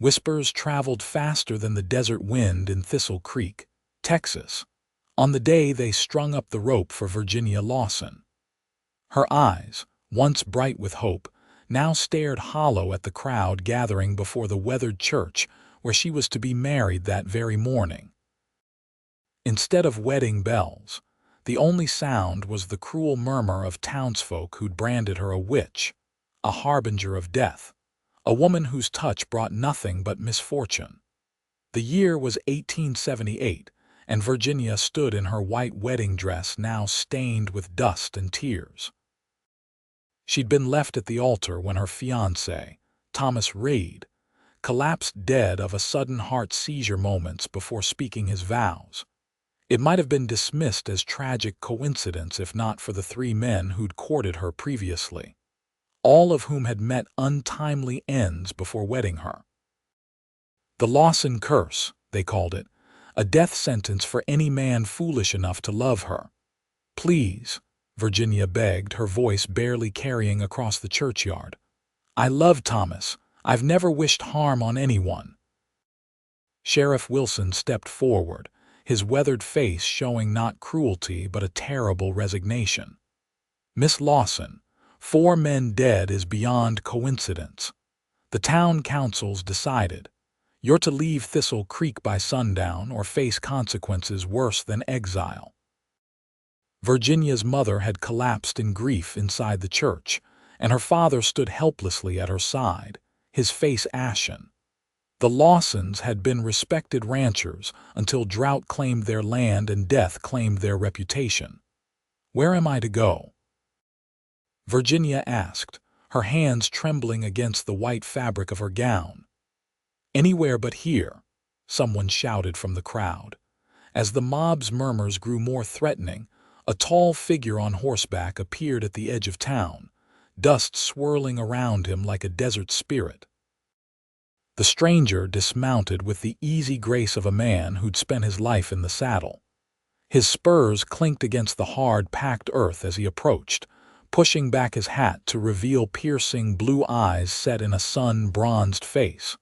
Whispers traveled faster than the desert wind in Thistle Creek, Texas, on the day they strung up the rope for Virginia Lawson. Her eyes, once bright with hope, now stared hollow at the crowd gathering before the weathered church where she was to be married that very morning. Instead of wedding bells, the only sound was the cruel murmur of townsfolk who'd branded her a witch, a harbinger of death, a woman whose touch brought nothing but misfortune. The year was 1878, and Virginia stood in her white wedding dress now stained with dust and tears. She'd been left at the altar when her fiancé, Thomas Reed, collapsed dead of a sudden heart seizure moments before speaking his vows. It might have been dismissed as tragic coincidence if not for the three men who'd courted her previously, all of whom had met untimely ends before wedding her. The Lawson curse, they called it, a death sentence for any man foolish enough to love her. "Please," Virginia begged, her voice barely carrying across the churchyard. "I love Thomas. I've never wished harm on anyone." Sheriff Wilson stepped forward, his weathered face showing not cruelty but a terrible resignation. "Miss Lawson, 4 men dead is beyond coincidence. The town council's decided. You're to leave Thistle Creek by sundown or face consequences worse than exile." Virginia's mother had collapsed in grief inside the church, and her father stood helplessly at her side, his face ashen. The Lawsons had been respected ranchers until drought claimed their land and death claimed their reputation. "Where am I to go?" Virginia asked, her hands trembling against the white fabric of her gown. "Anywhere but here," someone shouted from the crowd. As the mob's murmurs grew more threatening, a tall figure on horseback appeared at the edge of town, dust swirling around him like a desert spirit. The stranger dismounted with the easy grace of a man who'd spent his life in the saddle. His spurs clinked against the hard, packed earth as he approached, pushing back his hat to reveal piercing blue eyes set in a sun-bronzed face.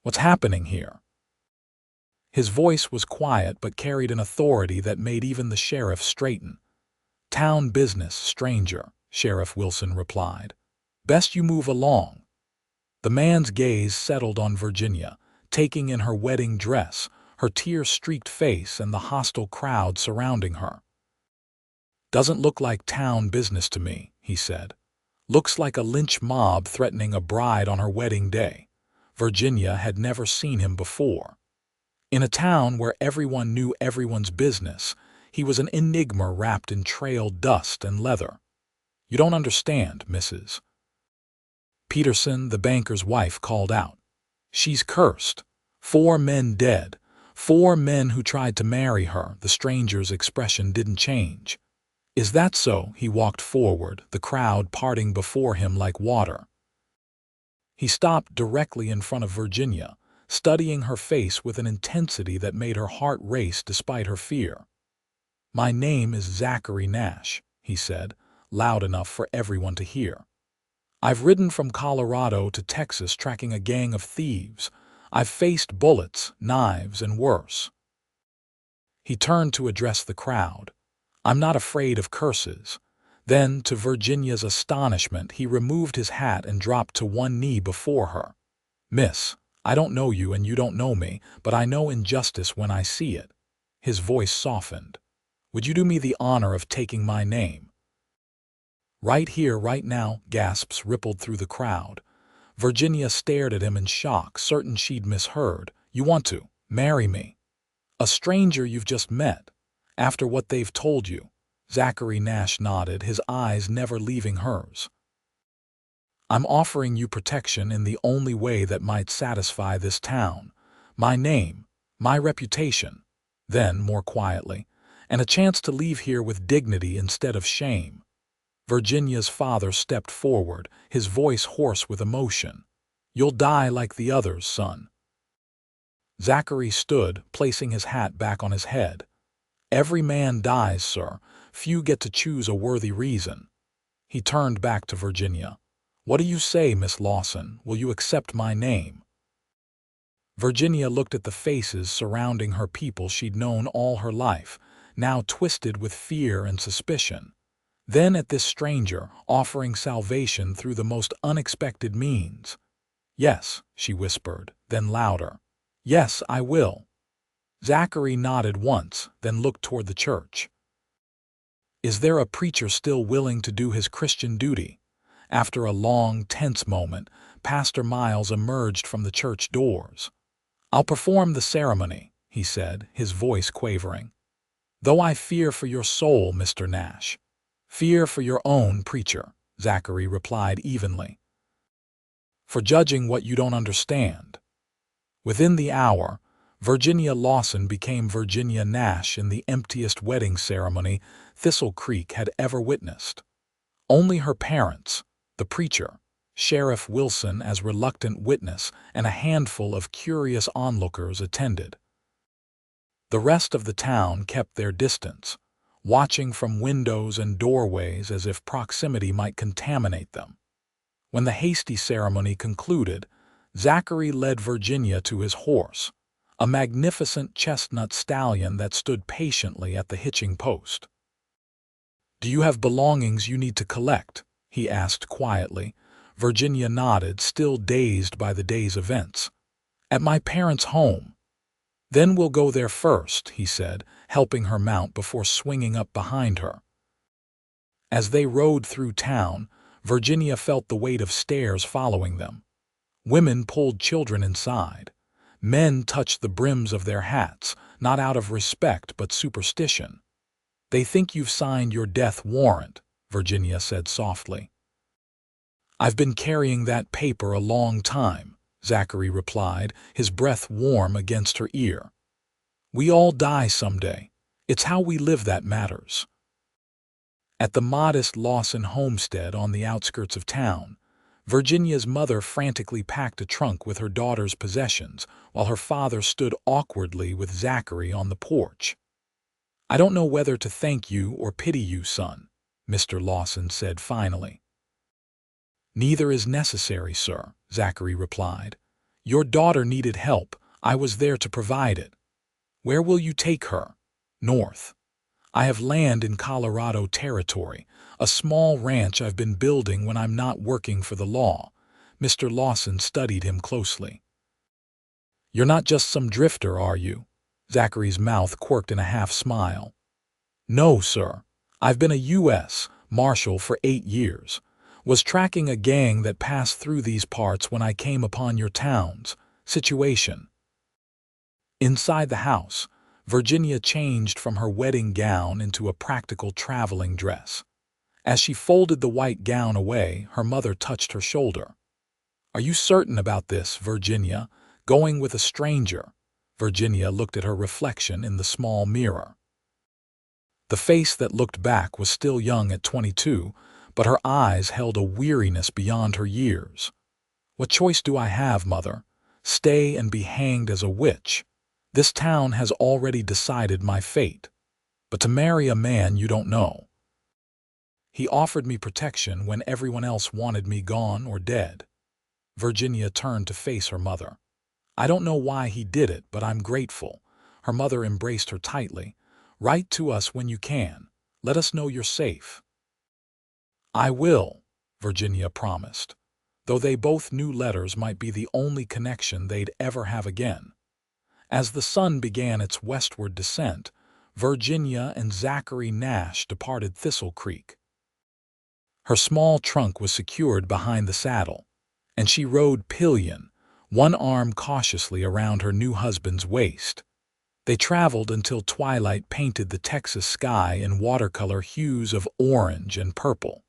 "What's happening here?" His voice was quiet but carried an authority that made even the sheriff straighten. "Town business, stranger," Sheriff Wilson replied. "Best you move along." The man's gaze settled on Virginia, taking in her wedding dress, her tear-streaked face, and the hostile crowd surrounding her. "Doesn't look like town business to me," he said. "Looks like a lynch mob threatening a bride on her wedding day." Virginia had never seen him before. In a town where everyone knew everyone's business, he was an enigma wrapped in trail dust and leather. "You don't understand, Mrs. Peterson," the banker's wife called out. "She's cursed. 4 men dead. 4 men who tried to marry her." The stranger's expression didn't change. "Is that so?" He walked forward, the crowd parting before him like water. He stopped directly in front of Virginia, studying her face with an intensity that made her heart race despite her fear. "My name is Zachary Nash," he said, loud enough for everyone to hear. "I've ridden from Colorado to Texas tracking a gang of thieves. I've faced bullets, knives, and worse." He turned to address the crowd. "I'm not afraid of curses." Then, to Virginia's astonishment, he removed his hat and dropped to one knee before her. "Miss, I don't know you and you don't know me, but I know injustice when I see it." His voice softened. "Would you do me the honor of taking my name?" "Right here, right now," gasps rippled through the crowd. Virginia stared at him in shock, certain she'd misheard. "You want to marry me? A stranger you've just met? After what they've told you?" Zachary Nash nodded, his eyes never leaving hers. "I'm offering you protection in the only way that might satisfy this town. My name, my reputation." Then, more quietly, "and a chance to leave here with dignity instead of shame." Virginia's father stepped forward, his voice hoarse with emotion. "You'll die like the others, son." Zachary stood, placing his hat back on his head. "Every man dies, sir. Few get to choose a worthy reason." He turned back to Virginia. "What do you say, Miss Lawson? Will you accept my name?" Virginia looked at the faces surrounding her people she'd known all her life, now twisted with fear and suspicion. Then at this stranger, offering salvation through the most unexpected means. "Yes," she whispered, then louder. "Yes, I will." Zachary nodded once, then looked toward the church. Is there a preacher still willing to do his Christian duty? After a long, tense moment, Pastor Miles emerged from the church doors. "I'll perform the ceremony," he said, his voice quavering. "Though I fear for your soul, Mr. Nash." "Fear for your own, preacher," Zachary replied evenly. "For judging what you don't understand." Within the hour, Virginia Lawson became Virginia Nash in the emptiest wedding ceremony Thistle Creek had ever witnessed. Only her parents, the preacher, Sheriff Wilson as reluctant witness, and a handful of curious onlookers attended. The rest of the town kept their distance, watching from windows and doorways as if proximity might contaminate them. When the hasty ceremony concluded, Zachary led Virginia to his horse, a magnificent chestnut stallion that stood patiently at the hitching post. "Do you have belongings you need to collect?" he asked quietly. Virginia nodded, still dazed by the day's events. "At my parents' home." "Then we'll go there first," he said, helping her mount before swinging up behind her. As they rode through town, Virginia felt the weight of stairs following them. Women pulled children inside. Men touched the brims of their hats, not out of respect but superstition. "They think you've signed your death warrant," Virginia said softly. "I've been carrying that paper a long time," Zachary replied, his breath warm against her ear. "We all die someday. It's how we live that matters." At the modest Lawson homestead on the outskirts of town, Virginia's mother frantically packed a trunk with her daughter's possessions, while her father stood awkwardly with Zachary on the porch. "I don't know whether to thank you or pity you, son," Mr. Lawson said finally. "Neither is necessary, sir," Zachary replied. "Your daughter needed help. I was there to provide it." "Where will you take her?" "North. I have land in Colorado Territory, a small ranch I've been building when I'm not working for the law." Mr. Lawson studied him closely. "You're not just some drifter, are you?" Zachary's mouth quirked in a half-smile. "No, sir. I've been a U.S. Marshal for 8 years. Was tracking a gang that passed through these parts when I came upon your town's situation." Inside the house, Virginia changed from her wedding gown into a practical traveling dress. As she folded the white gown away, her mother touched her shoulder. "Are you certain about this, Virginia? Going with a stranger?" Virginia looked at her reflection in the small mirror. The face that looked back was still young at 22, but her eyes held a weariness beyond her years. "What choice do I have, mother? Stay and be hanged as a witch? This town has already decided my fate. But to marry a man you don't know. He offered me protection when everyone else wanted me gone or dead." Virginia turned to face her mother. "I don't know why he did it, but I'm grateful." Her mother embraced her tightly. "Write to us when you can. Let us know you're safe." "I will," Virginia promised, though they both knew letters might be the only connection they'd ever have again. As the sun began its westward descent, Virginia and Zachary Nash departed Thistle Creek. Her small trunk was secured behind the saddle, and she rode pillion, one arm cautiously around her new husband's waist. They traveled until twilight painted the Texas sky in watercolor hues of orange and purple.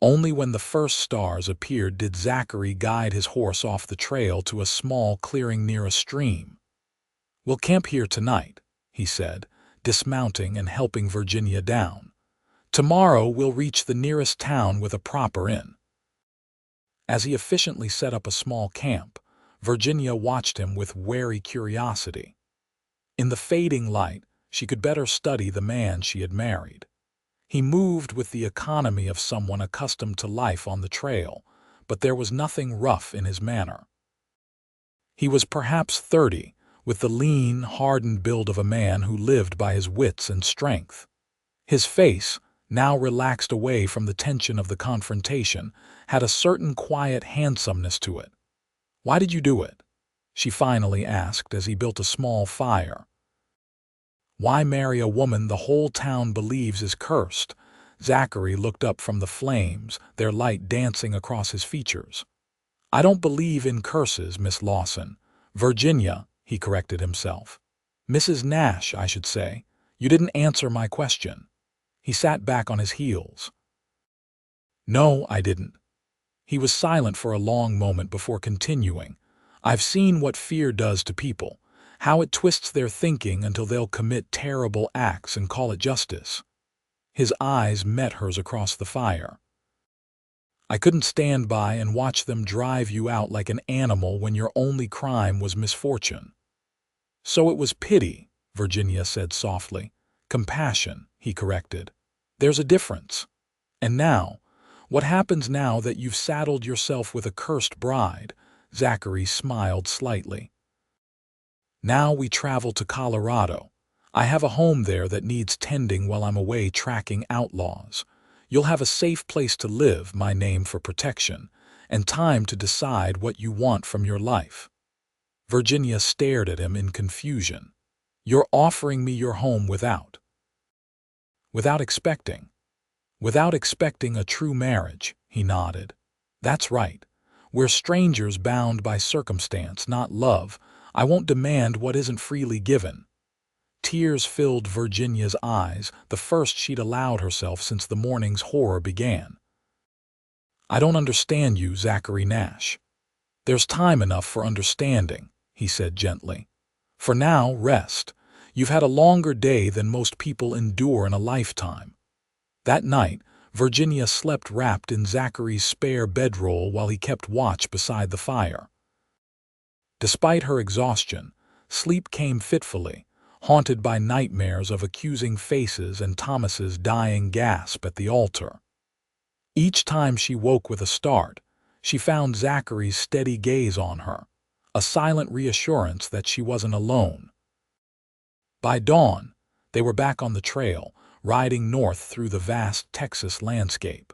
Only when the first stars appeared did Zachary guide his horse off the trail to a small clearing near a stream. "We'll camp here tonight," he said, dismounting and helping Virginia down. "Tomorrow we'll reach the nearest town with a proper inn." As he efficiently set up a small camp, Virginia watched him with wary curiosity. In the fading light, she could better study the man she had married. He moved with the economy of someone accustomed to life on the trail, but there was nothing rough in his manner. He was perhaps 30, with the lean, hardened build of a man who lived by his wits and strength. His face, now relaxed away from the tension of the confrontation, had a certain quiet handsomeness to it. "Why did you do it?" she finally asked as he built a small fire. "Why marry a woman the whole town believes is cursed?" Zachary looked up from the flames, their light dancing across his features. "I don't believe in curses, Miss Lawson. Virginia," he corrected himself. "Mrs. Nash, I should say. You didn't answer my question." He sat back on his heels. "No, I didn't." He was silent for a long moment before continuing. "I've seen what fear does to people, how it twists their thinking until they'll commit terrible acts and call it justice." His eyes met hers across the fire. "I couldn't stand by and watch them drive you out like an animal when your only crime was misfortune." "So it was pity," Virginia said softly. "Compassion," he corrected. "There's a difference. And now, what happens now that you've saddled yourself with a cursed bride?" Zachary smiled slightly. "Now we travel to Colorado. I have a home there that needs tending while I'm away tracking outlaws. You'll have a safe place to live, my name for protection, and time to decide what you want from your life." Virginia stared at him in confusion. "You're offering me your home without expecting? Without expecting a true marriage," he nodded. "That's right. We're strangers bound by circumstance, not love. I won't demand what isn't freely given." Tears filled Virginia's eyes, the first she'd allowed herself since the morning's horror began. "I don't understand you, Zachary Nash." "There's time enough for understanding," he said gently. "For now, rest. You've had a longer day than most people endure in a lifetime." That night, Virginia slept wrapped in Zachary's spare bedroll while he kept watch beside the fire. Despite her exhaustion, sleep came fitfully, haunted by nightmares of accusing faces and Thomas's dying gasp at the altar. Each time she woke with a start, she found Zachary's steady gaze on her, a silent reassurance that she wasn't alone. By dawn, they were back on the trail, riding north through the vast Texas landscape.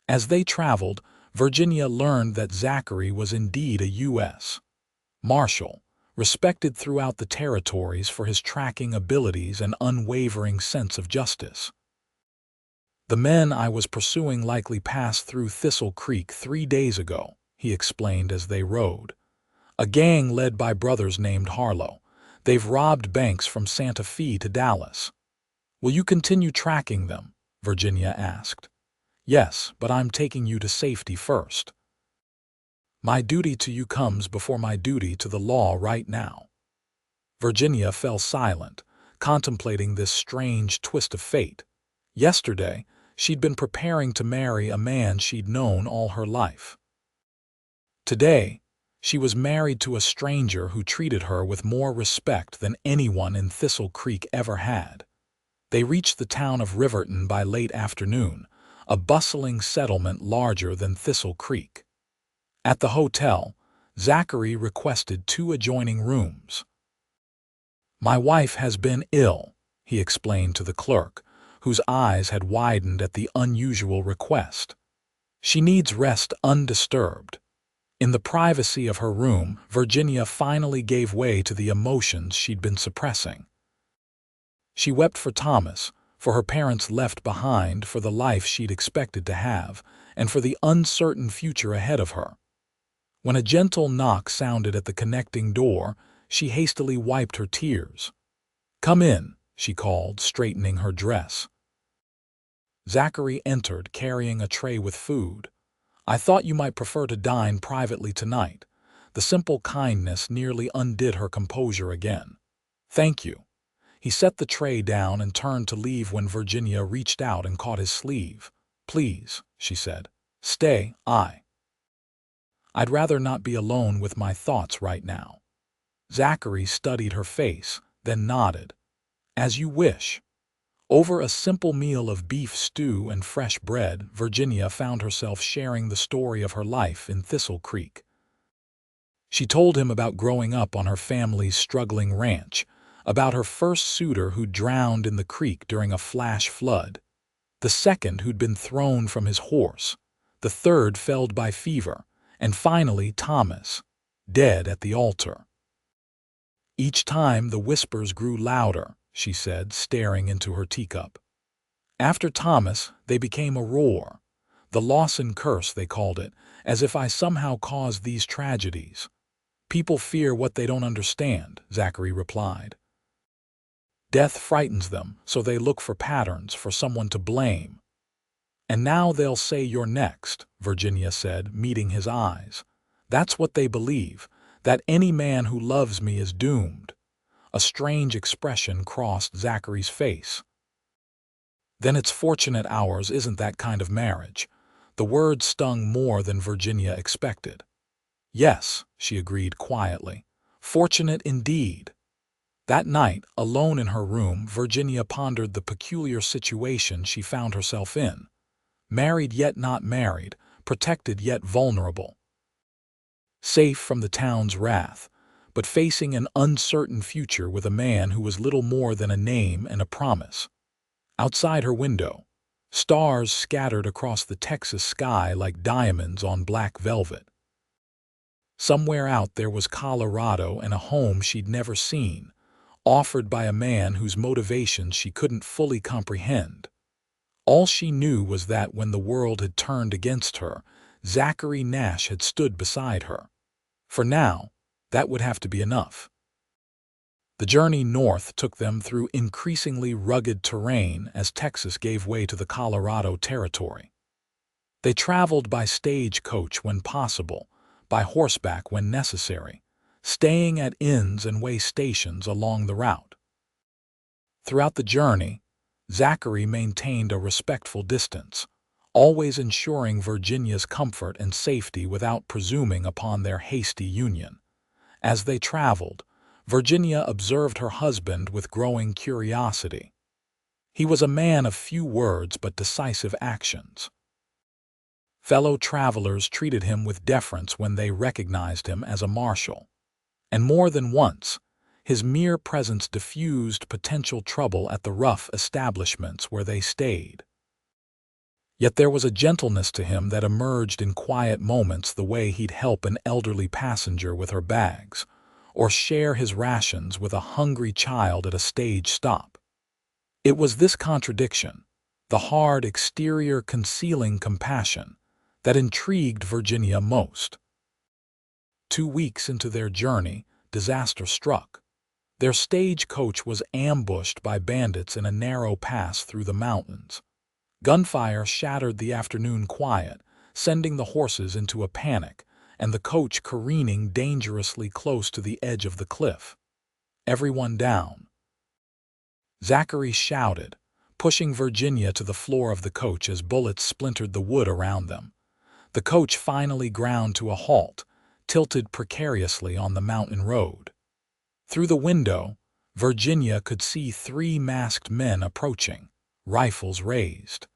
As they traveled, Virginia learned that Zachary was indeed a U.S. Marshal, respected throughout the territories for his tracking abilities and unwavering sense of justice. "The men I was pursuing likely passed through Thistle Creek 3 days ago," he explained as they rode. "A gang led by brothers named Harlow. They've robbed banks from Santa Fe to Dallas." "Will you continue tracking them?" Virginia asked. "Yes, but I'm taking you to safety first." "My duty to you comes before my duty to the law right now." Virginia fell silent, contemplating this strange twist of fate. Yesterday, she'd been preparing to marry a man she'd known all her life. Today, she was married to a stranger who treated her with more respect than anyone in Thistle Creek ever had. They reached the town of Riverton by late afternoon, a bustling settlement larger than Thistle Creek. At the hotel, Zachary requested 2 adjoining rooms. "My wife has been ill," he explained to the clerk, whose eyes had widened at the unusual request. "She needs rest undisturbed." In the privacy of her room, Virginia finally gave way to the emotions she'd been suppressing. She wept for Thomas, for her parents left behind, for the life she'd expected to have, and for the uncertain future ahead of her. When a gentle knock sounded at the connecting door, she hastily wiped her tears. "Come in," she called, straightening her dress. Zachary entered, carrying a tray with food. "I thought you might prefer to dine privately tonight." The simple kindness nearly undid her composure again. "Thank you." He set the tray down and turned to leave when Virginia reached out and caught his sleeve. "Please," she said. "Stay, I'd rather not be alone with my thoughts right now." Zachary studied her face, then nodded. "As you wish." Over a simple meal of beef stew and fresh bread, Virginia found herself sharing the story of her life in Thistle Creek. She told him about growing up on her family's struggling ranch, about her first suitor who drowned in the creek during a flash flood, the second who'd been thrown from his horse, the third felled by fever, and finally Thomas, dead at the altar. Each time the whispers grew louder, she said, staring into her teacup. After Thomas, they became a roar. The Lawson curse, they called it, as if I somehow caused these tragedies. People fear what they don't understand, Zachary replied. Death frightens them, so they look for patterns, for someone to blame. And now they'll say you're next, Virginia said, meeting his eyes. That's what they believe, that any man who loves me is doomed. A strange expression crossed Zachary's face. Then it's fortunate ours isn't that kind of marriage. The word stung more than Virginia expected. Yes, she agreed quietly. Fortunate indeed. That night, alone in her room, Virginia pondered the peculiar situation she found herself in. Married yet not married, protected yet vulnerable. Safe from the town's wrath, but facing an uncertain future with a man who was little more than a name and a promise. Outside her window, stars scattered across the Texas sky like diamonds on black velvet. Somewhere out there was Colorado and a home she'd never seen, offered by a man whose motivations she couldn't fully comprehend. All she knew was that when the world had turned against her, Zachary Nash had stood beside her. For now, that would have to be enough. The journey north took them through increasingly rugged terrain as Texas gave way to the Colorado Territory. They traveled by stagecoach when possible, by horseback when necessary, staying at inns and way stations along the route. Throughout the journey, Zachary maintained a respectful distance, always ensuring Virginia's comfort and safety without presuming upon their hasty union. As they traveled, Virginia observed her husband with growing curiosity. He was a man of few words but decisive actions. Fellow travelers treated him with deference when they recognized him as a marshal. And more than once, his mere presence diffused potential trouble at the rough establishments where they stayed. Yet there was a gentleness to him that emerged in quiet moments, the way he'd help an elderly passenger with her bags, or share his rations with a hungry child at a stage stop. It was this contradiction, the hard exterior concealing compassion, that intrigued Virginia most. 2 weeks into their journey, disaster struck. Their stagecoach was ambushed by bandits in a narrow pass through the mountains. Gunfire shattered the afternoon quiet, sending the horses into a panic, and the coach careening dangerously close to the edge of the cliff. Everyone down. Zachary shouted, pushing Virginia to the floor of the coach as bullets splintered the wood around them. The coach finally ground to a halt, tilted precariously on the mountain road. Through the window, Virginia could see 3 masked men approaching, rifles raised.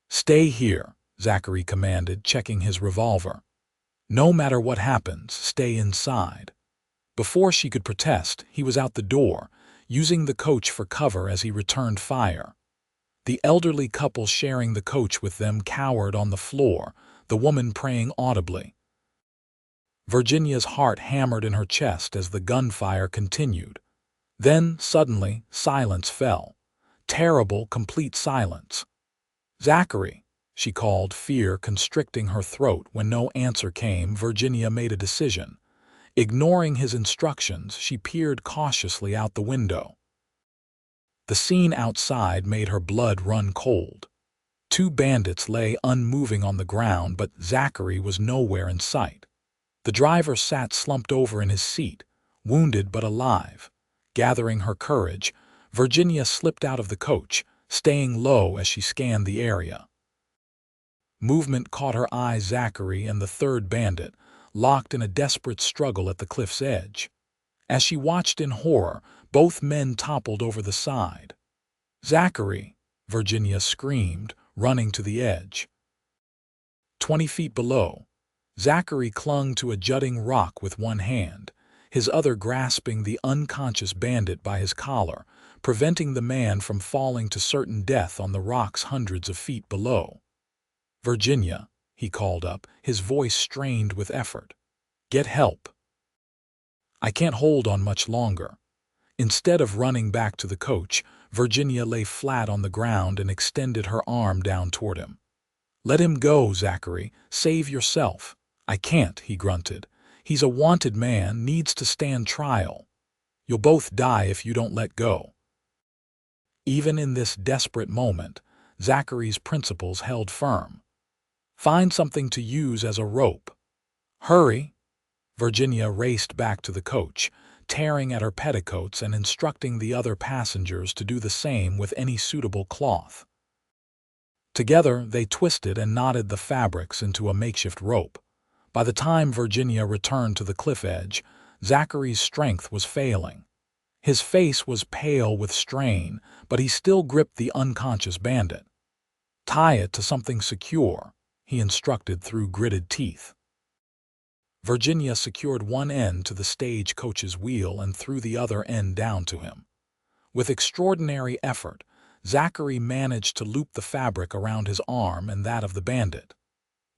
"Stay here," Zachary commanded, checking his revolver. "No matter what happens, stay inside." Before she could protest, he was out the door, using the coach for cover as he returned fire. The elderly couple sharing the coach with them cowered on the floor, the woman praying audibly. Virginia's heart hammered in her chest as the gunfire continued. Then, suddenly, silence fell. Terrible, complete silence. "Zachary," she called, fear constricting her throat. When no answer came, Virginia made a decision. Ignoring his instructions, she peered cautiously out the window. The scene outside made her blood run cold. 2 bandits lay unmoving on the ground, but Zachary was nowhere in sight. The driver sat slumped over in his seat, wounded but alive. Gathering her courage, Virginia slipped out of the coach, staying low as she scanned the area. Movement caught her eye. Zachary and the 3rd bandit, locked in a desperate struggle at the cliff's edge. As she watched in horror, both men toppled over the side. "Zachary!" Virginia screamed, running to the edge. 20 feet below, Zachary clung to a jutting rock with one hand, his other grasping the unconscious bandit by his collar, preventing the man from falling to certain death on the rocks hundreds of feet below. "Virginia," he called up, his voice strained with effort. "Get help. I can't hold on much longer." Instead of running back to the coach, Virginia lay flat on the ground and extended her arm down toward him. "Let him go, Zachary. Save yourself." "I can't," he grunted. "He's a wanted man, needs to stand trial. You'll both die if you don't let go." Even in this desperate moment, Zachary's principles held firm. "Find something to use as a rope." "Hurry!" Virginia raced back to the coach, tearing at her petticoats and instructing the other passengers to do the same with any suitable cloth. Together, they twisted and knotted the fabrics into a makeshift rope. By the time Virginia returned to the cliff edge, Zachary's strength was failing. His face was pale with strain, but he still gripped the unconscious bandit. "Tie it to something secure," he instructed through gritted teeth. Virginia secured one end to the stagecoach's wheel and threw the other end down to him. With extraordinary effort, Zachary managed to loop the fabric around his arm and that of the bandit.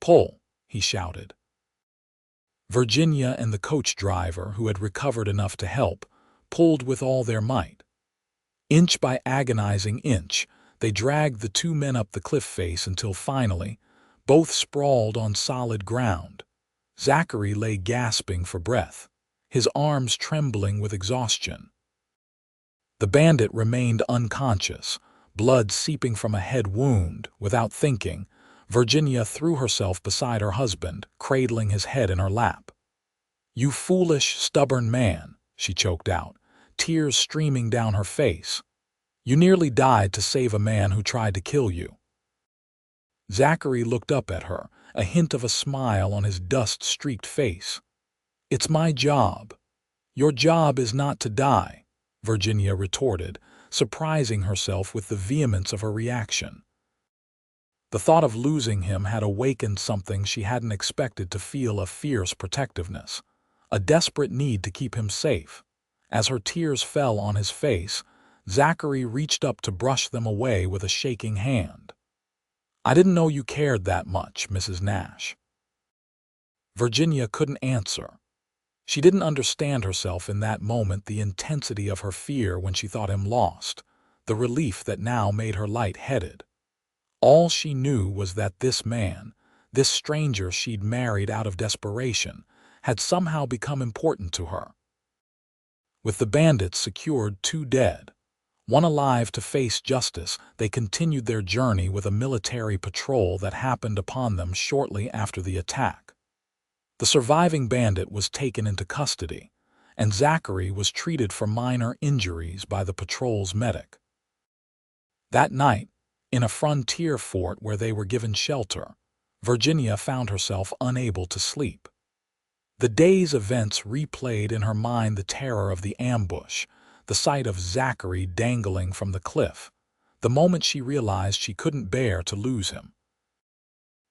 "Pull," he shouted. Virginia and the coach driver, who had recovered enough to help, pulled with all their might. Inch by agonizing inch, they dragged the two men up the cliff face until finally, both sprawled on solid ground. Zachary lay gasping for breath, his arms trembling with exhaustion. The bandit remained unconscious, blood seeping from a head wound. Without thinking, Virginia threw herself beside her husband, cradling his head in her lap. "You foolish, stubborn man," she choked out, tears streaming down her face. "You nearly died to save a man who tried to kill you." Zachary looked up at her, a hint of a smile on his dust-streaked face. "It's my job." "Your job is not to die," Virginia retorted, surprising herself with the vehemence of her reaction. The thought of losing him had awakened something she hadn't expected to feel: a fierce protectiveness, a desperate need to keep him safe. As her tears fell on his face, Zachary reached up to brush them away with a shaking hand. "I didn't know you cared that much, Mrs. Nash." Virginia couldn't answer. She didn't understand herself in that moment, the intensity of her fear when she thought him lost, the relief that now made her light-headed. All she knew was that this man, this stranger she'd married out of desperation, had somehow become important to her. With the bandits secured, two dead, one alive to face justice, they continued their journey with a military patrol that happened upon them shortly after the attack. The surviving bandit was taken into custody, and Zachary was treated for minor injuries by the patrol's medic. That night, in a frontier fort where they were given shelter, Virginia found herself unable to sleep. The day's events replayed in her mind: the terror of the ambush, the sight of Zachary dangling from the cliff, the moment she realized she couldn't bear to lose him.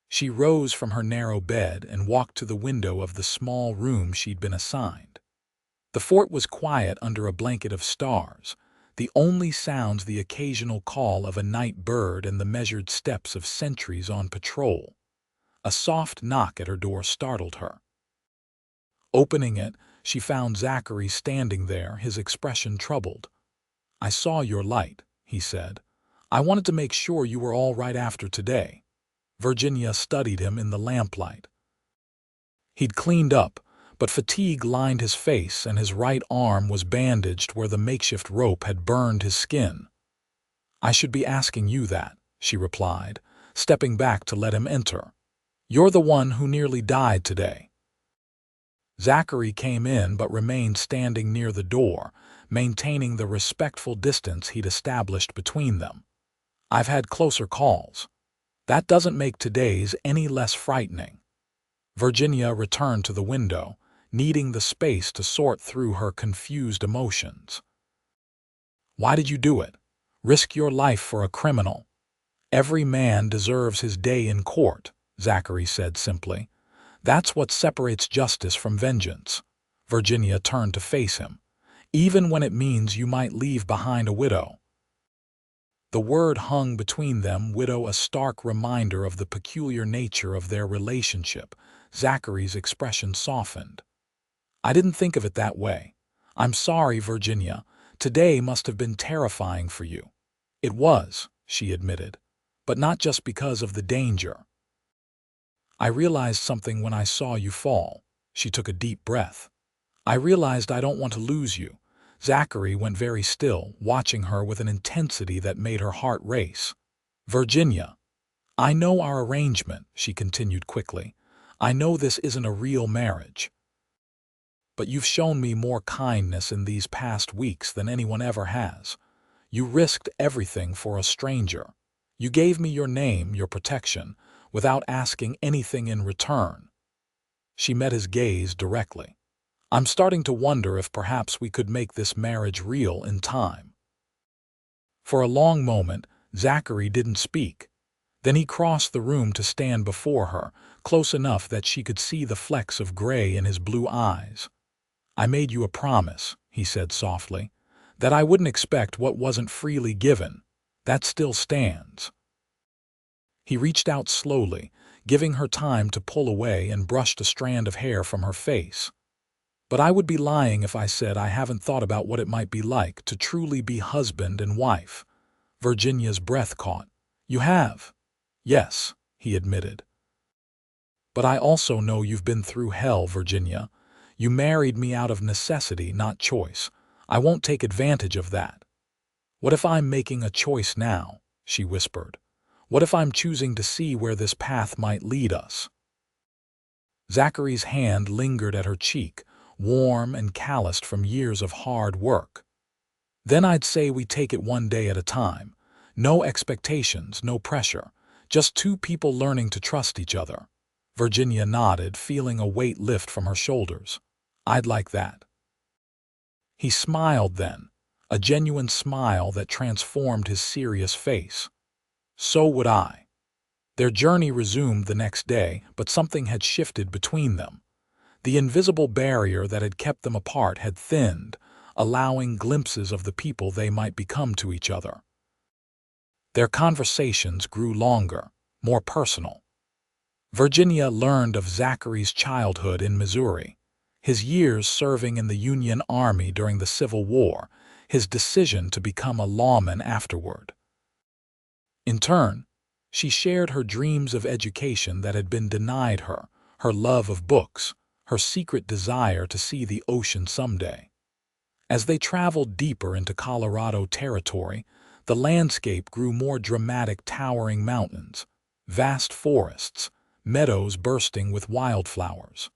She rose from her narrow bed and walked to the window of the small room she'd been assigned. The fort was quiet under a blanket of stars, the only sounds the occasional call of a night bird and the measured steps of sentries on patrol. A soft knock at her door startled her. Opening it, she found Zachary standing there, his expression troubled. "I saw your light," he said. "I wanted to make sure you were all right after today." Virginia studied him in the lamplight. He'd cleaned up, but fatigue lined his face and his right arm was bandaged where the makeshift rope had burned his skin. "I should be asking you that," she replied, stepping back to let him enter. "You're the one who nearly died today." Zachary came in but remained standing near the door, maintaining the respectful distance he'd established between them. "I've had closer calls. That doesn't make today's any less frightening." Virginia returned to the window, needing the space to sort through her confused emotions. "Why did you do it? Risk your life for a criminal?" "Every man deserves his day in court," Zachary said simply. That's what separates justice from vengeance. Virginia turned to face him. Even when it means you might leave behind a widow. The word hung between them, widow, a stark reminder of the peculiar nature of their relationship. Zachary's expression softened. I didn't think of it that way. I'm sorry, Virginia. Today must have been terrifying for you. It was, she admitted, but not just because of the danger. I realized something when I saw you fall. She took a deep breath. I realized I don't want to lose you. Zachary went very still, watching her with an intensity that made her heart race. Virginia, I know our arrangement, she continued quickly. I know this isn't a real marriage. But you've shown me more kindness in these past weeks than anyone ever has. You risked everything for a stranger. You gave me your name, your protection, without asking anything in return. She met his gaze directly. I'm starting to wonder if perhaps we could make this marriage real in time. For a long moment, Zachary didn't speak. Then he crossed the room to stand before her, close enough that she could see the flecks of gray in his blue eyes. I made you a promise, he said softly, that I wouldn't expect what wasn't freely given. That still stands. He reached out slowly, giving her time to pull away, and brushed a strand of hair from her face. But I would be lying if I said I haven't thought about what it might be like to truly be husband and wife. Virginia's breath caught. You have? Yes, he admitted. But I also know you've been through hell, Virginia. You married me out of necessity, not choice. I won't take advantage of that. What if I'm making a choice now? She whispered. What if I'm choosing to see where this path might lead us? Zachary's hand lingered at her cheek, warm and calloused from years of hard work. Then I'd say we take it one day at a time. No expectations, no pressure. Just two people learning to trust each other. Virginia nodded, feeling a weight lift from her shoulders. I'd like that. He smiled then, a genuine smile that transformed his serious face. So would I. Their journey resumed the next day, but something had shifted between them. The invisible barrier that had kept them apart had thinned, allowing glimpses of the people they might become to each other. Their conversations grew longer, more personal. Virginia learned of Zachary's childhood in Missouri, his years serving in the Union Army during the Civil War, his decision to become a lawman afterward. In turn, she shared her dreams of education that had been denied her, her love of books, her secret desire to see the ocean someday. As they traveled deeper into Colorado territory, the landscape grew more dramatic, towering mountains, vast forests, meadows bursting with wildflowers.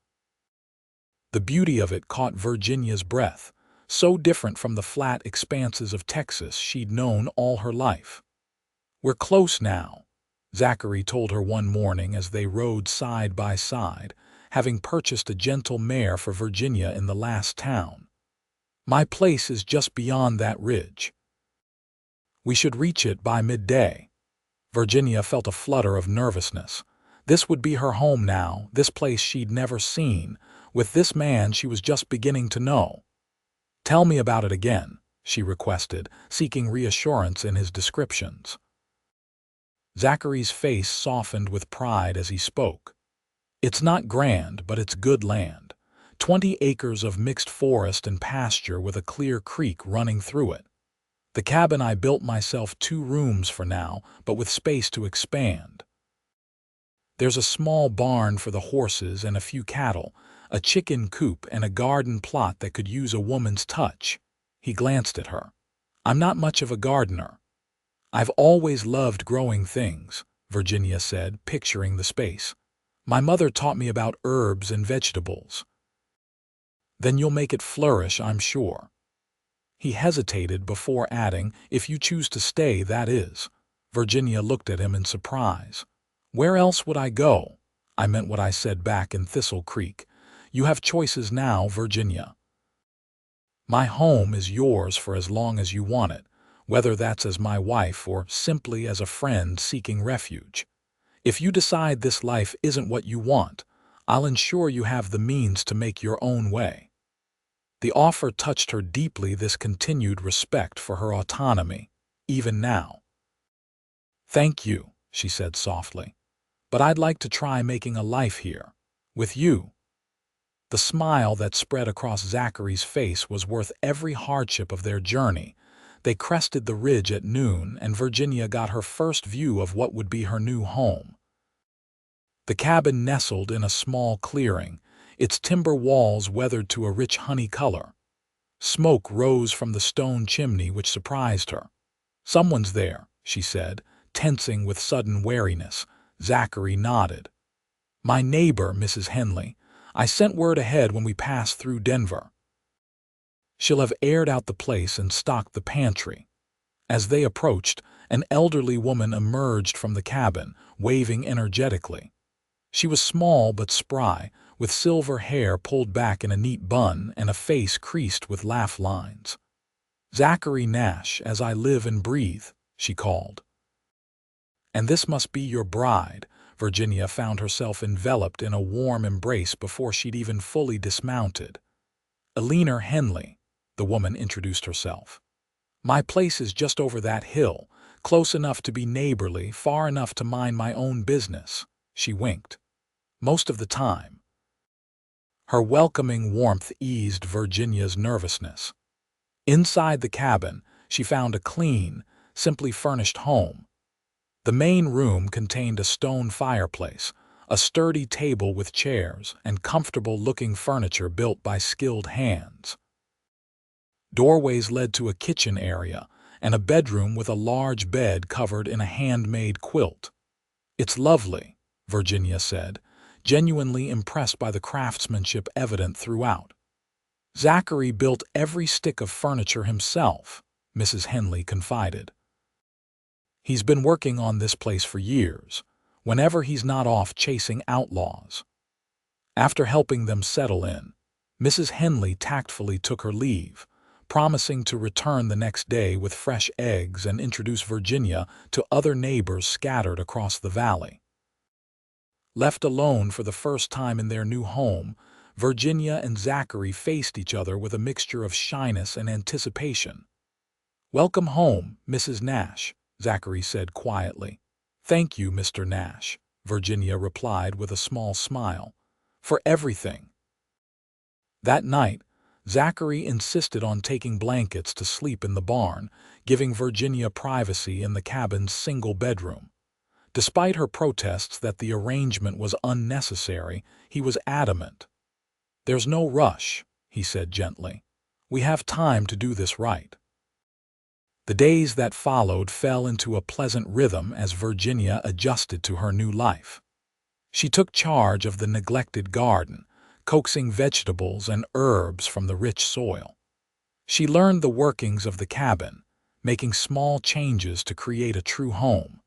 The beauty of it caught Virginia's breath, so different from the flat expanses of Texas she'd known all her life. We're close now, Zachary told her one morning as they rode side by side, having purchased a gentle mare for Virginia in the last town. My place is just beyond that ridge. We should reach it by midday. Virginia felt a flutter of nervousness. This would be her home now, this place she'd never seen, with this man she was just beginning to know. Tell me about it again, she requested, seeking reassurance in his descriptions. Zachary's face softened with pride as he spoke. It's not grand, but it's good land. 20 acres of mixed forest and pasture with a clear creek running through it. The cabin I built myself, 2 rooms for now, but with space to expand. There's a small barn for the horses and a few cattle, a chicken coop and a garden plot that could use a woman's touch. He glanced at her. I'm not much of a gardener. I've always loved growing things, Virginia said, picturing the space. My mother taught me about herbs and vegetables. Then you'll make it flourish, I'm sure. He hesitated before adding, if you choose to stay, that is. Virginia looked at him in surprise. Where else would I go? I meant what I said back in Thistle Creek. You have choices now, Virginia. My home is yours for as long as you want it, whether that's as my wife or simply as a friend seeking refuge. If you decide this life isn't what you want, I'll ensure you have the means to make your own way." The offer touched her deeply, this continued respect for her autonomy, even now. "Thank you," she said softly, "but I'd like to try making a life here, with you." The smile that spread across Zachary's face was worth every hardship of their journey. They crested the ridge at noon, and Virginia got her first view of what would be her new home. The cabin nestled in a small clearing, its timber walls weathered to a rich honey color. Smoke rose from the stone chimney, which surprised her. "Someone's there," she said, tensing with sudden wariness. Zachary nodded. "My neighbor, Mrs. Henley. I sent word ahead when we passed through Denver. She'll have aired out the place and stocked the pantry." As they approached, an elderly woman emerged from the cabin, waving energetically. She was small but spry, with silver hair pulled back in a neat bun and a face creased with laugh lines. "Zachary Nash, as I live and breathe," she called. "And this must be your bride." Virginia found herself enveloped in a warm embrace before she'd even fully dismounted. "Eleanor Henley," the woman introduced herself. "My place is just over that hill, close enough to be neighborly, far enough to mind my own business." She winked. "Most of the time." Her welcoming warmth eased Virginia's nervousness. Inside the cabin, she found a clean, simply furnished home. The main room contained a stone fireplace, a sturdy table with chairs, and comfortable-looking furniture built by skilled hands. Doorways led to a kitchen area and a bedroom with a large bed covered in a handmade quilt. "It's lovely," Virginia said, genuinely impressed by the craftsmanship evident throughout. "Zachary built every stick of furniture himself," Mrs. Henley confided. "He's been working on this place for years, whenever he's not off chasing outlaws." After helping them settle in, Mrs. Henley tactfully took her leave, promising to return the next day with fresh eggs and introduce Virginia to other neighbors scattered across the valley. Left alone for the first time in their new home, Virginia and Zachary faced each other with a mixture of shyness and anticipation. "Welcome home, Mrs. Nash," Zachary said quietly. "Thank you, Mr. Nash," Virginia replied with a small smile, "for everything." That night, Zachary insisted on taking blankets to sleep in the barn, giving Virginia privacy in the cabin's single bedroom. Despite her protests that the arrangement was unnecessary, he was adamant. "There's no rush," he said gently. "We have time to do this right." The days that followed fell into a pleasant rhythm as Virginia adjusted to her new life. She took charge of the neglected garden, coaxing vegetables and herbs from the rich soil. She learned the workings of the cabin, making small changes to create a true home.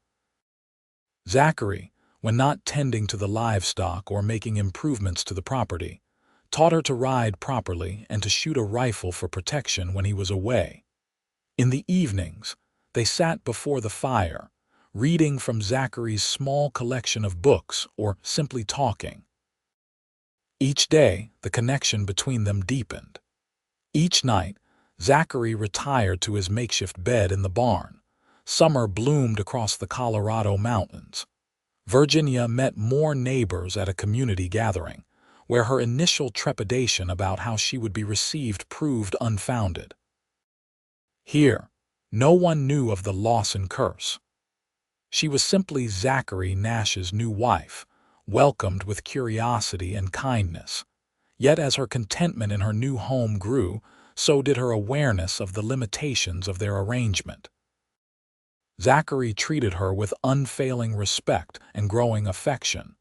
Zachary, when not tending to the livestock or making improvements to the property, taught her to ride properly and to shoot a rifle for protection when he was away. In the evenings, they sat before the fire, reading from Zachary's small collection of books or simply talking. Each day, the connection between them deepened. Each night, Zachary retired to his makeshift bed in the barn. Summer bloomed across the Colorado mountains. Virginia met more neighbors at a community gathering, where her initial trepidation about how she would be received proved unfounded. Here, no one knew of the Lawson curse. She was simply Zachary Nash's new wife, welcomed with curiosity and kindness. Yet as her contentment in her new home grew, so did her awareness of the limitations of their arrangement. Zachary treated her with unfailing respect and growing affection,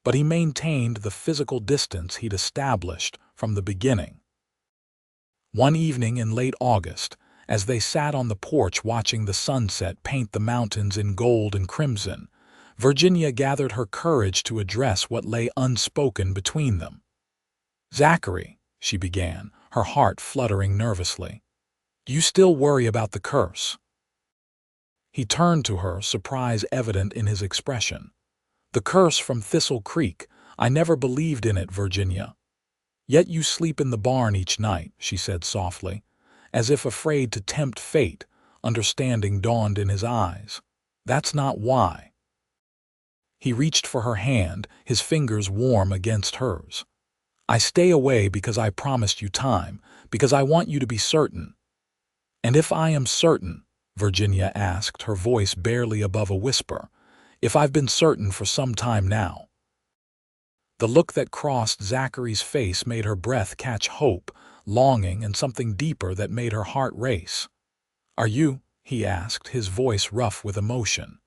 but he maintained the physical distance he'd established from the beginning. One evening in late August, as they sat on the porch watching the sunset paint the mountains in gold and crimson, Virginia gathered her courage to address what lay unspoken between them. "Zachary," she began, her heart fluttering nervously, "do you still worry about the curse?" He turned to her, surprise evident in his expression. "The curse from Thistle Creek. I never believed in it, Virginia. Yet you sleep in the barn each night, she said softly, as if afraid to tempt fate. Understanding dawned in his eyes. That's not why. He reached for her hand, his fingers warm against hers. I stay away because I promised you time, because I want you to be certain. And if I am certain, Virginia asked, her voice barely above a whisper, if I've been certain for some time now. The look that crossed Zachary's face made her breath catch hope, longing, and something deeper that made her heart race. Are you? He asked, his voice rough with emotion.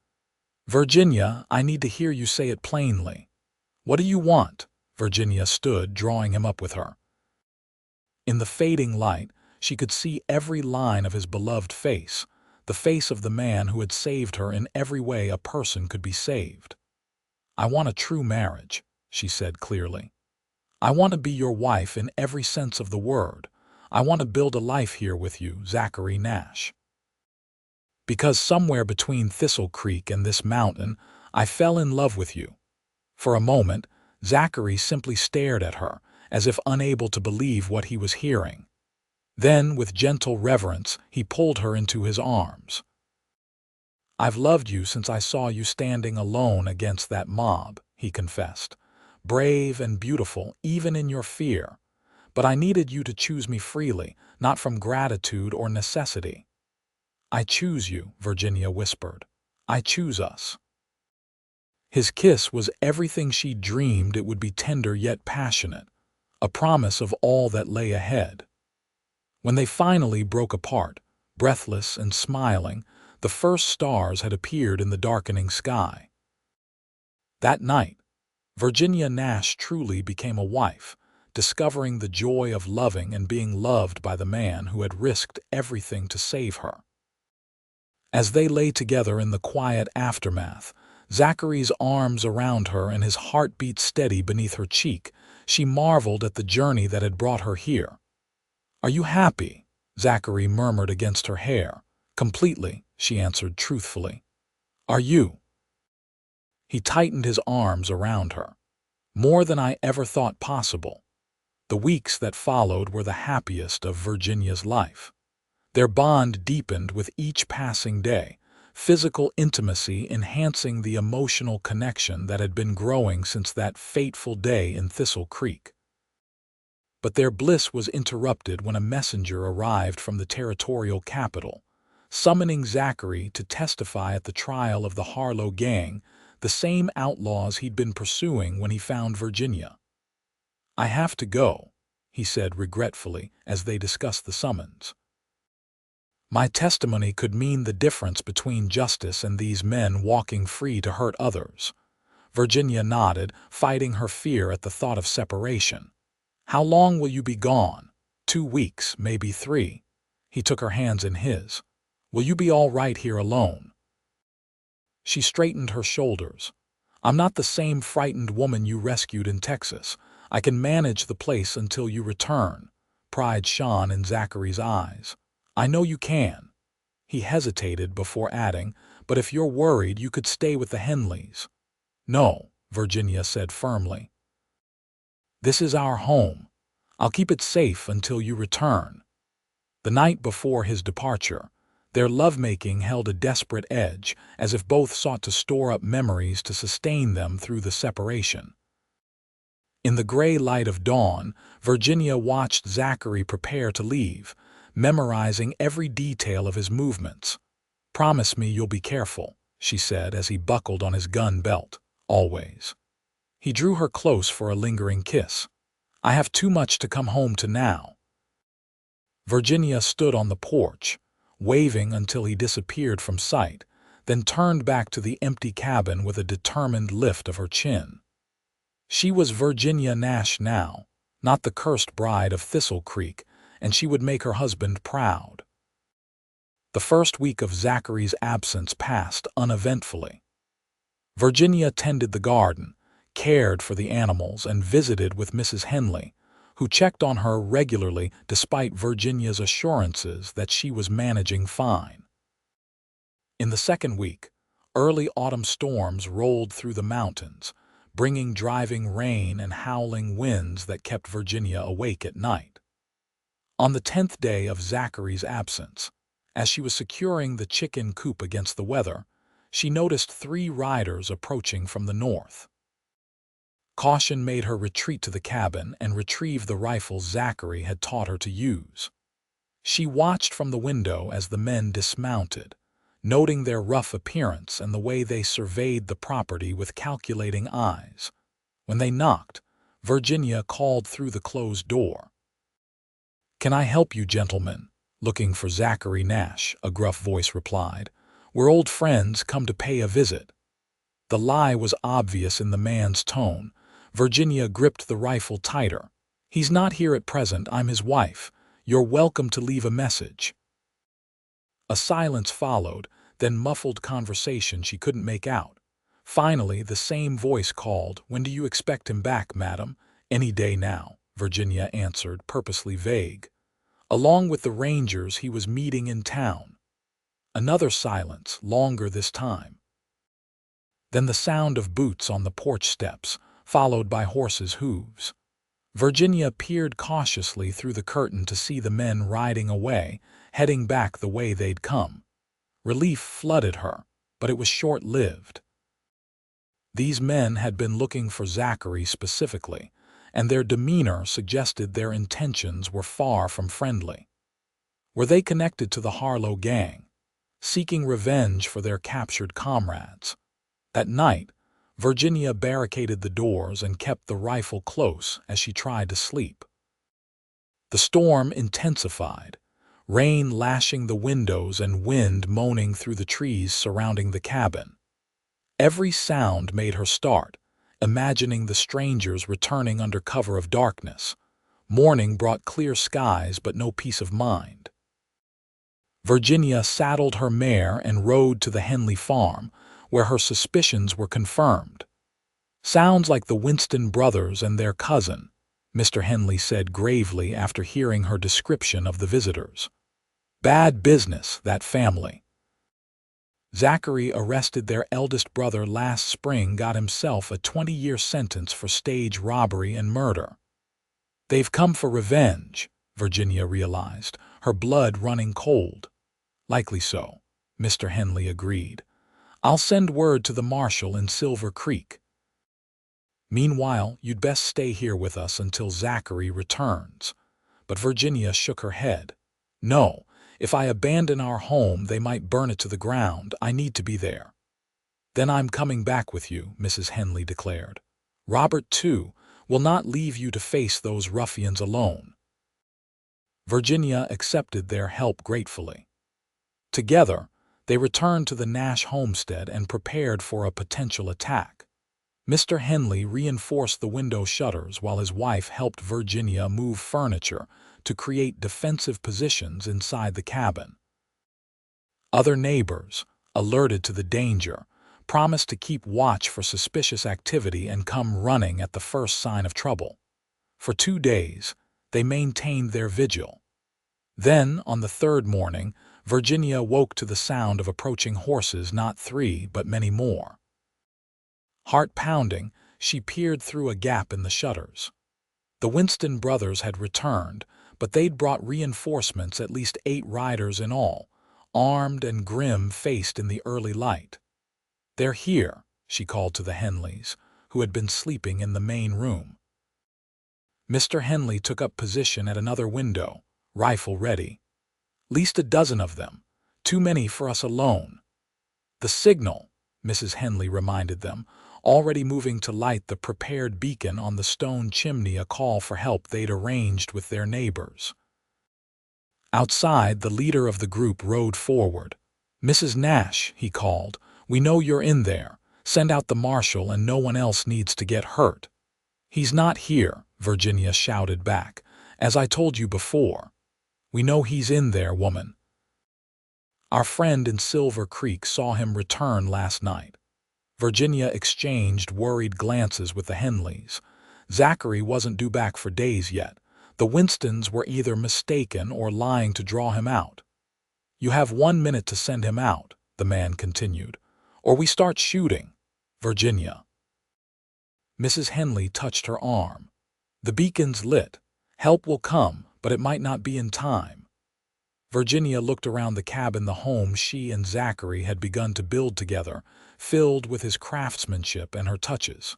Virginia, I need to hear you say it plainly. What do you want? Virginia stood, drawing him up with her. In the fading light, she could see every line of his beloved face, the face of the man who had saved her in every way a person could be saved. I want a true marriage, she said clearly. I want to be your wife in every sense of the word. I want to build a life here with you, Zachary Nash. Because somewhere between Thistle Creek and this mountain, I fell in love with you. For a moment, Zachary simply stared at her, as if unable to believe what he was hearing. Then, with gentle reverence, he pulled her into his arms. I've loved you since I saw you standing alone against that mob, he confessed. Brave and beautiful, even in your fear. But I needed you to choose me freely, not from gratitude or necessity. I choose you, Virginia whispered. I choose us. His kiss was everything she dreamed it would be, tender yet passionate, a promise of all that lay ahead. When they finally broke apart, breathless and smiling, the first stars had appeared in the darkening sky. That night, Virginia Nash truly became a wife, discovering the joy of loving and being loved by the man who had risked everything to save her. As they lay together in the quiet aftermath, Zachary's arms around her and his heartbeat steady beneath her cheek, she marveled at the journey that had brought her here. Are you happy? Zachary murmured against her hair. Completely, she answered truthfully. Are you? He tightened his arms around her. More than I ever thought possible. The weeks that followed were the happiest of Virginia's life. Their bond deepened with each passing day, physical intimacy enhancing the emotional connection that had been growing since that fateful day in Thistle Creek. But their bliss was interrupted when a messenger arrived from the territorial capital, summoning Zachary to testify at the trial of the Harlow gang, the same outlaws he'd been pursuing when he found Virginia. I have to go, he said regretfully as they discussed the summons. My testimony could mean the difference between justice and these men walking free to hurt others. Virginia nodded, fighting her fear at the thought of separation. How long will you be gone? 2 weeks, maybe 3. He took her hands in his. Will you be all right here alone? She straightened her shoulders. I'm not the same frightened woman you rescued in Texas. I can manage the place until you return. Pride shone in Zachary's eyes. I know you can. He hesitated before adding, but if you're worried, you could stay with the Henleys. No, Virginia said firmly. This is our home. I'll keep it safe until you return. The night before his departure, their lovemaking held a desperate edge, as if both sought to store up memories to sustain them through the separation. In the gray light of dawn, Virginia watched Zachary prepare to leave, memorizing every detail of his movements. Promise me you'll be careful, she said as he buckled on his gun belt. Always. He drew her close for a lingering kiss. I have too much to come home to now. Virginia stood on the porch, waving until he disappeared from sight, then turned back to the empty cabin with a determined lift of her chin. She was Virginia Nash now, not the cursed bride of Thistle Creek, and she would make her husband proud. The first week of Zachary's absence passed uneventfully. Virginia tended the garden, cared for the animals, and visited with Mrs. Henley, who checked on her regularly despite Virginia's assurances that she was managing fine. In the second week, early autumn storms rolled through the mountains, bringing driving rain and howling winds that kept Virginia awake at night. On the 10th day of Zachary's absence, as she was securing the chicken coop against the weather, she noticed 3 riders approaching from the north. Caution made her retreat to the cabin and retrieve the rifle Zachary had taught her to use. She watched from the window as the men dismounted, noting their rough appearance and the way they surveyed the property with calculating eyes. When they knocked, Virginia called through the closed door. "Can I help you, gentlemen?" Looking for Zachary Nash, a gruff voice replied. "We're old friends, come to pay a visit." The lie was obvious in the man's tone. Virginia gripped the rifle tighter. "He's not here at present. I'm his wife. You're welcome to leave a message." A silence followed, then muffled conversation she couldn't make out. Finally, the same voice called, "When do you expect him back, madam?" "Any day now," Virginia answered, purposely vague. "Along with the Rangers he was meeting in town." Another silence, longer this time. Then the sound of boots on the porch steps, followed by horses' hooves. Virginia peered cautiously through the curtain to see the men riding away, heading back the way they'd come. Relief flooded her, but it was short-lived. These men had been looking for Zachary specifically, and their demeanor suggested their intentions were far from friendly. Were they connected to the Harlow gang, seeking revenge for their captured comrades? That night, Virginia barricaded the doors and kept the rifle close as she tried to sleep. The storm intensified, rain lashing the windows and wind moaning through the trees surrounding the cabin. Every sound made her start, imagining the strangers returning under cover of darkness. Morning brought clear skies but no peace of mind. Virginia saddled her mare and rode to the Henley farm, where her suspicions were confirmed. "Sounds like the Winston brothers and their cousin," Mr. Henley said gravely after hearing her description of the visitors. "Bad business, that family. Zachary arrested their eldest brother last spring, got himself a 20-year sentence for stage robbery and murder. They've come for revenge," Virginia realized, her blood running cold. "Likely so," Mr. Henley agreed. "I'll send word to the marshal in Silver Creek. Meanwhile, you'd best stay here with us until Zachary returns." But Virginia shook her head. "No, if I abandon our home, they might burn it to the ground. I need to be there." "Then I'm coming back with you," Mrs. Henley declared. "Robert, too, will not leave you to face those ruffians alone." Virginia accepted their help gratefully. Together, they returned to the Nash homestead and prepared for a potential attack. Mr. Henley reinforced the window shutters while his wife helped Virginia move furniture to create defensive positions inside the cabin. Other neighbors, alerted to the danger, promised to keep watch for suspicious activity and come running at the first sign of trouble. For 2 days, they maintained their vigil. Then, on the 3rd morning, Virginia woke to the sound of approaching horses, not 3, but many more. Heart pounding, she peered through a gap in the shutters. The Winston brothers had returned, but they'd brought reinforcements, at least 8 riders in all, armed and grim-faced in the early light. "They're here," she called to the Henleys, who had been sleeping in the main room. Mr. Henley took up position at another window, rifle ready. "Least a dozen of them. Too many for us alone." "The signal," Mrs. Henley reminded them, already moving to light the prepared beacon on the stone chimney, a call for help they'd arranged with their neighbors. Outside, the leader of the group rode forward. "Mrs. Nash," he called, "we know you're in there. Send out the marshal and no one else needs to get hurt." "He's not here," Virginia shouted back. "As I told you before. We know he's in there, woman. Our friend in Silver Creek saw him return last night." Virginia exchanged worried glances with the Henleys. Zachary wasn't due back for days yet. The Winstons were either mistaken or lying to draw him out. "You have 1 minute to send him out," the man continued, "or we start shooting." "Virginia." Mrs. Henley touched her arm. "The beacon's lit. Help will come, but it might not be in time." Virginia looked around the cabin, the home she and Zachary had begun to build together, filled with his craftsmanship and her touches.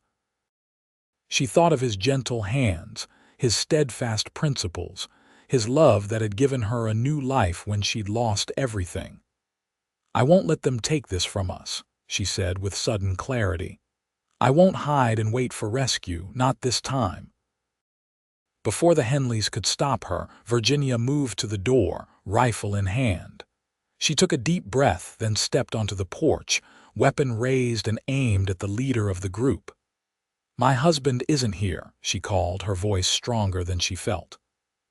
She thought of his gentle hands, his steadfast principles, his love that had given her a new life when she'd lost everything. "I won't let them take this from us," she said with sudden clarity. "I won't hide and wait for rescue, not this time." Before the Henleys could stop her, Virginia moved to the door, rifle in hand. She took a deep breath, then stepped onto the porch, weapon raised and aimed at the leader of the group. "My husband isn't here," she called, her voice stronger than she felt.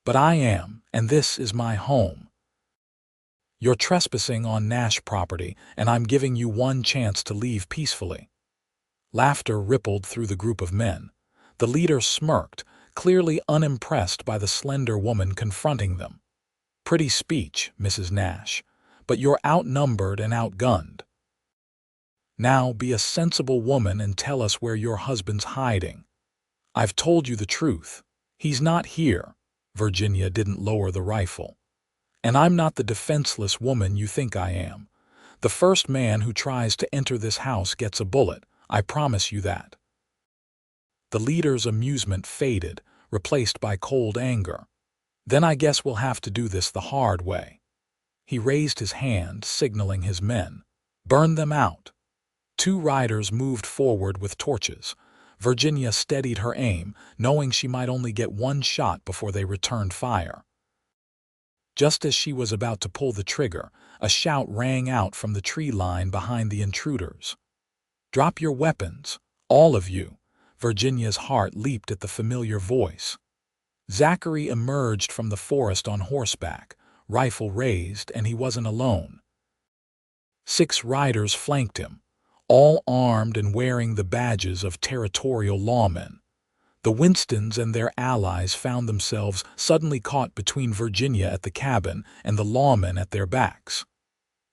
"But I am, and this is my home. You're trespassing on Nash property, and I'm giving you one chance to leave peacefully." Laughter rippled through the group of men. The leader smirked, clearly unimpressed by the slender woman confronting them. "Pretty speech, Mrs. Nash, but you're outnumbered and outgunned. Now be a sensible woman and tell us where your husband's hiding." "I've told you the truth. He's not here." Virginia didn't lower the rifle. "And I'm not the defenseless woman you think I am. The first man who tries to enter this house gets a bullet, I promise you that." The leader's amusement faded, replaced by cold anger. "Then I guess we'll have to do this the hard way." He raised his hand, signaling his men. "Burn them out." Two riders moved forward with torches. Virginia steadied her aim, knowing she might only get one shot before they returned fire. Just as she was about to pull the trigger, a shout rang out from the tree line behind the intruders. "Drop your weapons, all of you." Virginia's heart leaped at the familiar voice. Zachary emerged from the forest on horseback, rifle raised, and he wasn't alone. 6 riders flanked him, all armed and wearing the badges of territorial lawmen. The Winstons and their allies found themselves suddenly caught between Virginia at the cabin and the lawmen at their backs.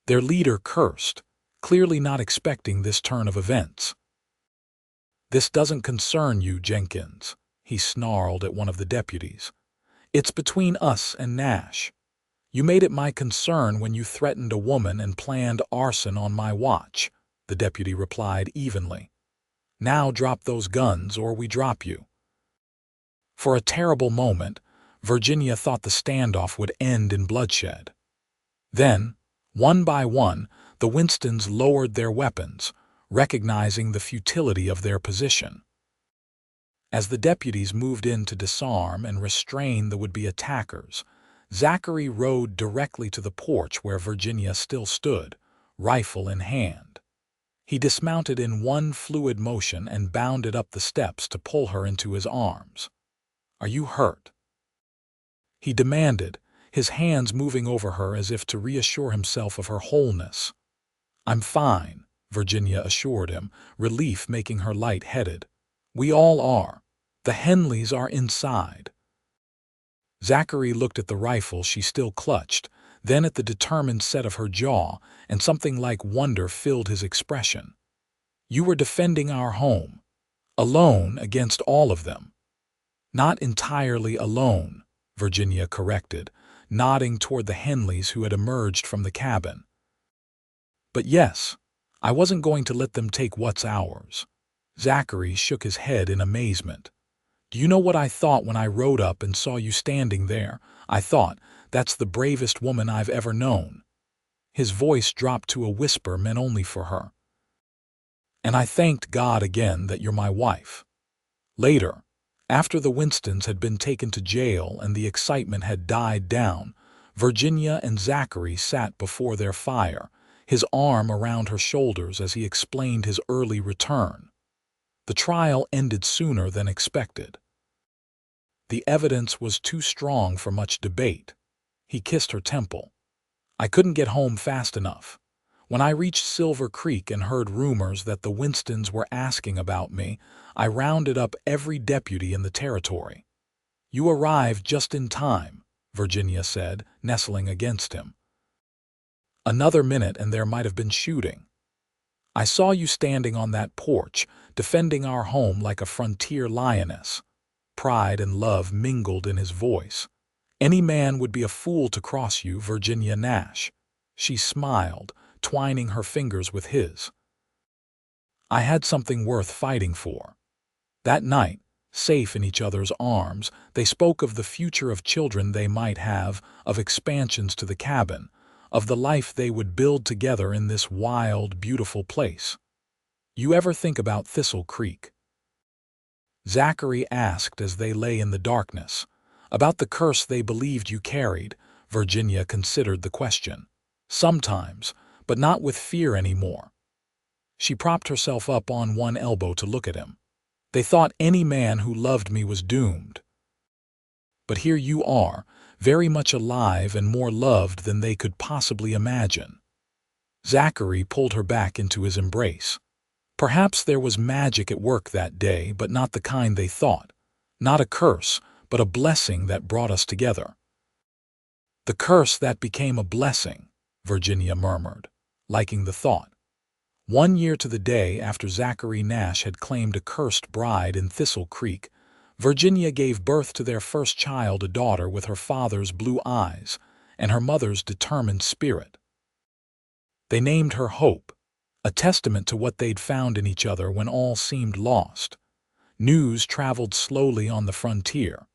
Their leader cursed, clearly not expecting this turn of events. "This doesn't concern you, Jenkins," he snarled at one of the deputies. "It's between us and Nash. You made it my concern when you threatened a woman and planned arson on my watch," the deputy replied evenly. "Now drop those guns or we drop you." For a terrible moment, Virginia thought the standoff would end in bloodshed. Then, one by one, the Winstons lowered their weapons, recognizing the futility of their position. As the deputies moved in to disarm and restrain the would-be attackers, Zachary rode directly to the porch where Virginia still stood, rifle in hand. He dismounted in one fluid motion and bounded up the steps to pull her into his arms. "Are you hurt?" he demanded, his hands moving over her as if to reassure himself of her wholeness. "I'm fine," Virginia assured him, relief making her light-headed. "We all are. The Henleys are inside." Zachary looked at the rifle she still clutched, then at the determined set of her jaw, and something like wonder filled his expression. "You were defending our home, alone against all of them." "Not entirely alone," Virginia corrected, nodding toward the Henleys who had emerged from the cabin. "But yes, I wasn't going to let them take what's ours." Zachary shook his head in amazement. "Do you know what I thought when I rode up and saw you standing there? I thought, that's the bravest woman I've ever known." His voice dropped to a whisper meant only for her. "And I thanked God again that you're my wife." Later, after the Winstons had been taken to jail and the excitement had died down, Virginia and Zachary sat before their fire, his arm around her shoulders as he explained his early return. The trial ended sooner than expected. The evidence was too strong for much debate. He kissed her temple. "I couldn't get home fast enough. When I reached Silver Creek and heard rumors that the Winstons were asking about me, I rounded up every deputy in the territory." "You arrived just in time," Virginia said, nestling against him. "Another minute and there might have been shooting." I saw you standing on that porch, defending our home like a frontier lioness. Pride and love mingled in his voice. Any man would be a fool to cross you, Virginia Nash. She smiled, twining her fingers with his. I had something worth fighting for. That night, safe in each other's arms, they spoke of the future of children they might have, of expansions to the cabin, of the life they would build together in this wild, beautiful place. You ever think about Thistle Creek? Zachary asked as they lay in the darkness. About the curse they believed you carried, Virginia considered the question. Sometimes, but not with fear anymore. She propped herself up on one elbow to look at him. They thought any man who loved me was doomed. But here you are, very much alive and more loved than they could possibly imagine. Zachary pulled her back into his embrace. Perhaps there was magic at work that day, but not the kind they thought. Not a curse, but a blessing that brought us together. The curse that became a blessing, Virginia murmured, liking the thought. 1 year to the day after Zachary Nash had claimed a cursed bride in Thistle Creek, Virginia gave birth to their first child, a daughter with her father's blue eyes and her mother's determined spirit. They named her Hope, a testament to what they'd found in each other when all seemed lost. News traveled slowly on the frontier,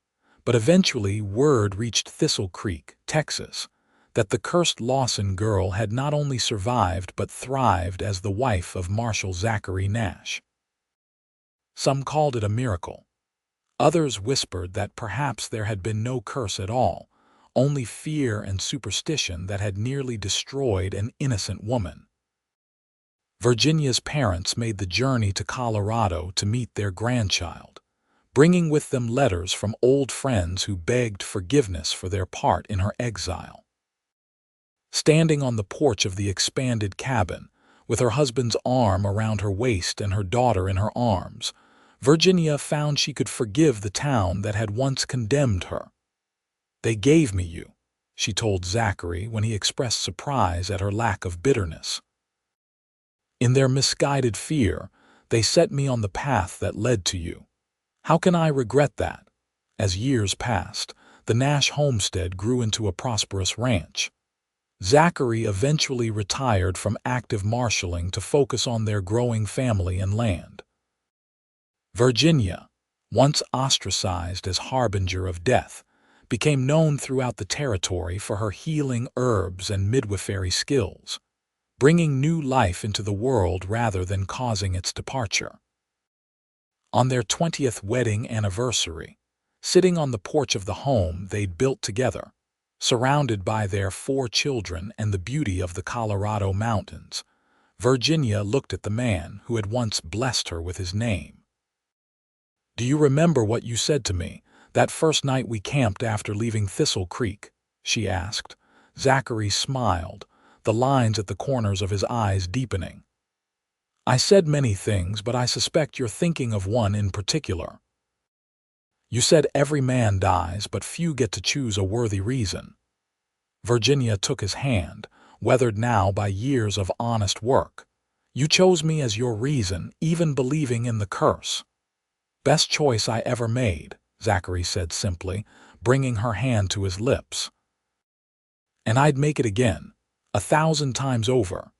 but eventually word reached Thistle Creek, Texas, that the cursed Lawson girl had not only survived but thrived as the wife of Marshal Zachary Nash. Some called it a miracle. Others whispered that perhaps there had been no curse at all, only fear and superstition that had nearly destroyed an innocent woman. Virginia's parents made the journey to Colorado to meet their grandchild, bringing with them letters from old friends who begged forgiveness for their part in her exile. Standing on the porch of the expanded cabin, with her husband's arm around her waist and her daughter in her arms, Virginia found she could forgive the town that had once condemned her. "They gave me you," she told Zachary when he expressed surprise at her lack of bitterness. "In their misguided fear, they set me on the path that led to you. How can I regret that?" As years passed, the Nash homestead grew into a prosperous ranch. Zachary eventually retired from active marshaling to focus on their growing family and land. Virginia, once ostracized as harbinger of death, became known throughout the territory for her healing herbs and midwifery skills, bringing new life into the world rather than causing its departure. On their 20th wedding anniversary, sitting on the porch of the home they'd built together, surrounded by their 4 children and the beauty of the Colorado mountains, Virginia looked at the man who had once blessed her with his name. "Do you remember what you said to me that first night we camped after leaving Thistle Creek?" she asked. Zachary smiled, the lines at the corners of his eyes deepening. "I said many things, but I suspect you're thinking of one in particular. You said every man dies, but few get to choose a worthy reason." Virginia took his hand, weathered now by years of honest work. "You chose me as your reason, even believing in the curse." "Best choice I ever made," Zachary said simply, bringing her hand to his lips. "And I'd make it again, 1,000 times over."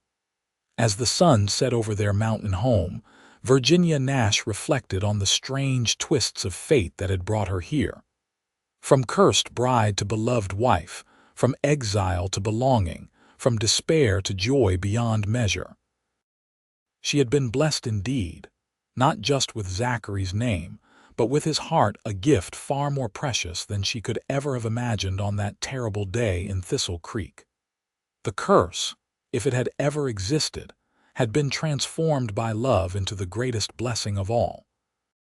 As the sun set over their mountain home, Virginia Nash reflected on the strange twists of fate that had brought her here. From cursed bride to beloved wife, from exile to belonging, from despair to joy beyond measure. She had been blessed indeed, not just with Zachary's name, but with his heart, a gift far more precious than she could ever have imagined on that terrible day in Thistle Creek. The curse, if it had ever existed, had been transformed by love into the greatest blessing of all.